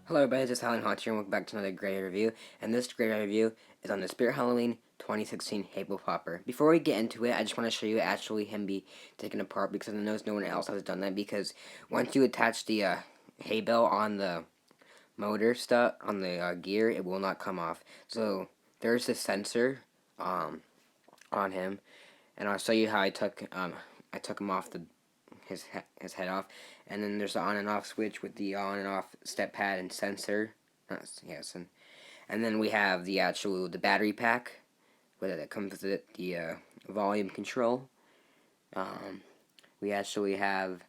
Hello everybody, this is Halloween Haunter here, and welcome back to another great review. And this great review is on the Spirit Halloween 2016 Bale Popper. Before we get into it, I just want to show you actually him be taken apart, because I know no one else has done that. Because once you attach the hay bale on the motor stuff, on the gear, it will not come off. So there's this sensor on him, and I'll show you how I took him off his head off, and then there's the on and off switch with the on and off step pad and sensor. Yes, and then we have the battery pack, with it that comes with it, the volume control. We actually have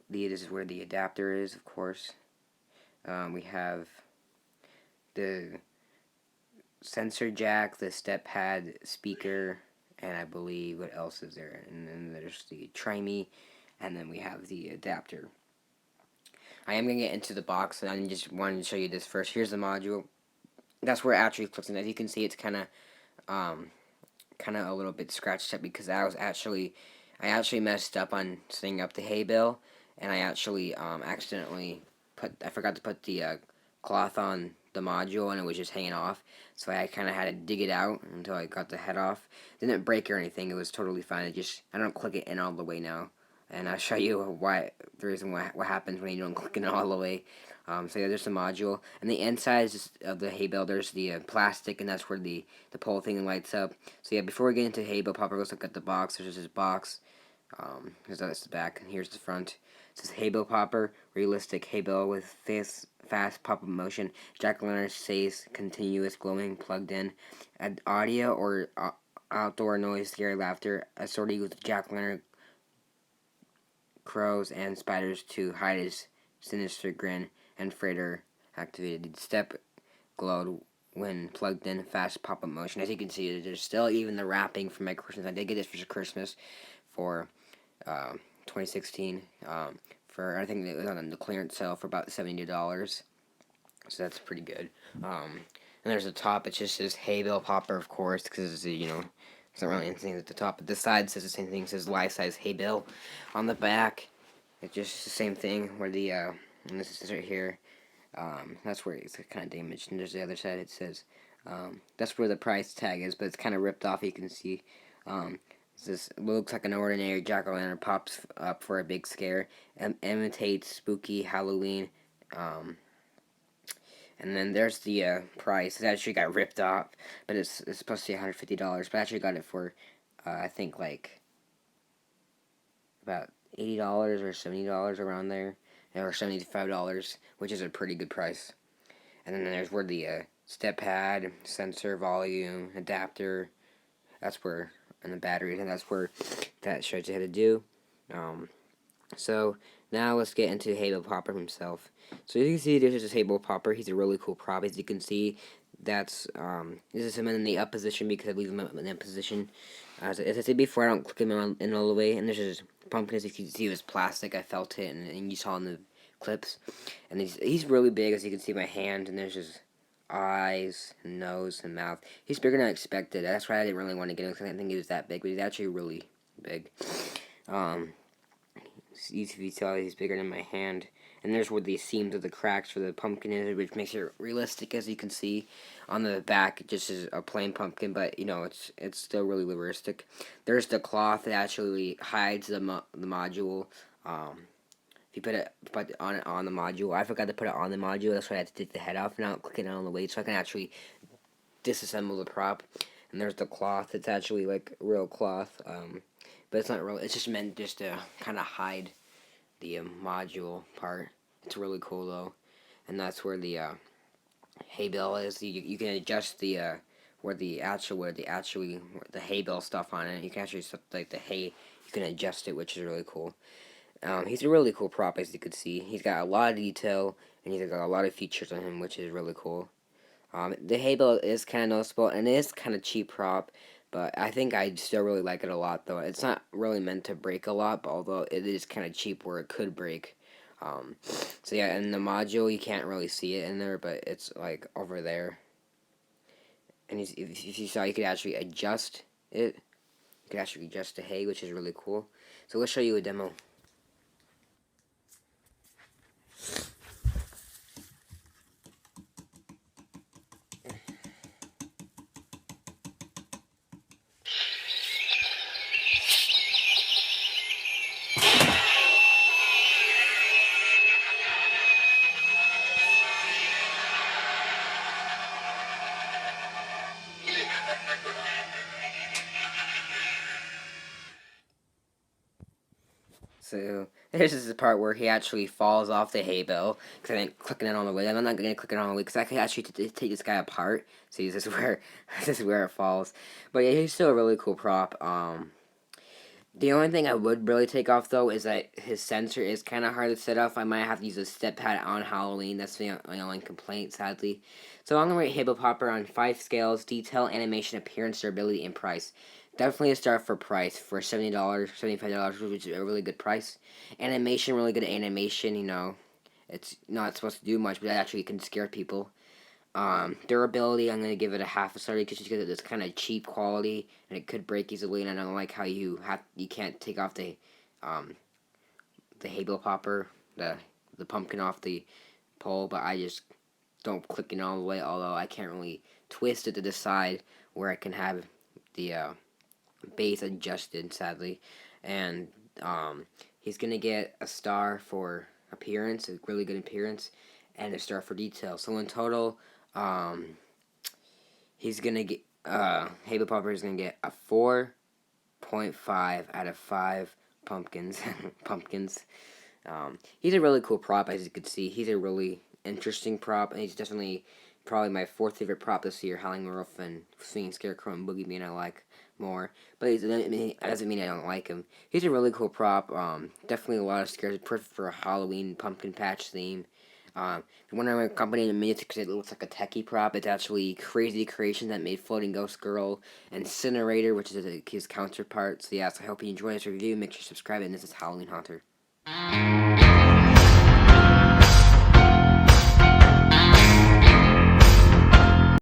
this is where the adapter is, of course. We have the sensor jack, the step pad, speaker, and I believe what else is there? And then there's the trimmy, and then we have the adapter. I am going to get into the box, and I just wanted to show you this first. Here's the module. That's where it actually clicks in. As you can see, it's kind of a little bit scratched up, because I actually messed up on setting up the hay bale, and I actually accidentally I forgot to put the cloth on the module, and it was just hanging off, so I kind of had to dig it out until I got the head off. It didn't break or anything, it was totally fine. I don't click it in all the way now, and I'll show you the reason what happens when you don't click it all the way. So yeah, there's the module, and the inside of the hay bale, there's the plastic, and that's where the pole thing lights up. So yeah, before we get into hay bale popper, let's look at the box. There's this box. That's the back, and here's the front. It says Bale Popper, realistic hay bale with fast pop-up motion. Jack-o'-lantern stays continuous, glowing, plugged in. Add audio or outdoor noise, scary laughter. Assorted with jack-o'-lantern, crows, and spiders to hide his sinister grin. And freighter activated. The step glowed when plugged in, fast pop-up motion. As you can see, there's still even the wrapping for my Christmas. I did get this for Christmas for 2016 for, I think it was on the clearance sale for about $70, so that's pretty good. And there's the top. It just says Bale Popper, of course, because it's not really anything at the top, but the side says the same thing. It says life size hay bale. On the back, it's just the same thing, where the and this is right here. That's where it's kind of damaged, and there's the other side. It says that's where the price tag is, but it's kind of ripped off. You can see. This looks like an ordinary jack-o'-lantern pops up for a big scare. Imitates spooky Halloween. And then there's the price. It actually got ripped off, but it's supposed to be $150. But I actually got it for I think like about $80 or $70 around there, or $75, which is a pretty good price. And then there's where the step pad, sensor, volume, adapter. That's where, and the batteries, and that's where that shows you how to do. So now let's get into Bale Popper himself. So as you can see, this is Bale Popper. He's a really cool prop. As you can see, this is him in the up position, because I leave him in that position. As I said before, I don't click him in all the way. And there's his pumpkin. As you can see, it was plastic. I felt it, and you saw in the clips. And he's really big, as you can see my hand. And there's his eyes, and nose, and mouth. He's bigger than I expected. That's why I didn't really want to get him, because I didn't think he was that big, but he's actually really big. If you saw, he's bigger than my hand. And there's where the seams of the cracks for the pumpkin is, which makes it realistic. As you can see on the back, it just is a plain pumpkin, but it's still really realistic. There's the cloth that actually hides the module. If you put it on the module, I forgot to put it on the module. That's why I had to take the head off and not click it on the weight, so I can actually disassemble the prop. And there's the cloth. It's actually like real cloth, but it's not real. It's just meant just to kind of hide the module part. It's really cool though, and that's where the hay bale is. You can adjust the where the hay bale stuff on it. You can actually set like the hay. You can adjust it, which is really cool. He's a really cool prop, as you could see. He's got a lot of detail, and he's got a lot of features on him, which is really cool. The hay bale is kind of noticeable, and it is kind of cheap prop, but I think I still really like it a lot, though. It's not really meant to break a lot, but although it is kind of cheap where it could break. So yeah, and the module, you can't really see it in there, but it's like over there. And if you saw, you could actually adjust it. You could actually adjust the hay, which is really cool. So let's show you a demo. So there's this part where he actually falls off the hay bale because I didn't click it on the way. I'm not gonna click it on the way because I could actually take this guy apart. See, this is where this is where it falls. But yeah, he's still a really cool prop. The only thing I would really take off though is that his sensor is kind of hard to set off. I might have to use a step pad on Halloween. That's my only complaint, sadly. So I'm gonna rate Bale Popper on 5 scales: detail, animation, appearance, durability, and price. Definitely a start for price for $70, $75, which is a really good price. Animation, really good animation. It's not supposed to do much, but it actually can scare people. Durability, I'm going to give it a half a star because it's kind of cheap quality and it could break easily. And I don't like how you can't take off the Bale Popper, the pumpkin off the pole, but I just don't click it all the way. Although I can't really twist it to the side where I can have the base adjusted, sadly. And he's gonna get a star for appearance, a really good appearance, and a star for detail. So in total, he's gonna get Bale Popper is gonna get a 4.5 out of 5 pumpkins. Pumpkins. He's a really cool prop, as you can see. He's a really interesting prop, and he's definitely probably my 4th favorite prop this year. Howling Werewolf and Swinging Scarecrow and Boogeyman I like more, but that doesn't mean I don't like him. He's a really cool prop. Definitely a lot of scares. Perfect for a Halloween pumpkin patch theme. If you're wondering what company in a minute because it looks like a techie prop, it's actually Crazy Creation that made Floating Ghost Girl, and Incinerator, which is his counterpart. So yeah, so I hope you enjoyed this review. Make sure you subscribe, and this is Halloween Haunter.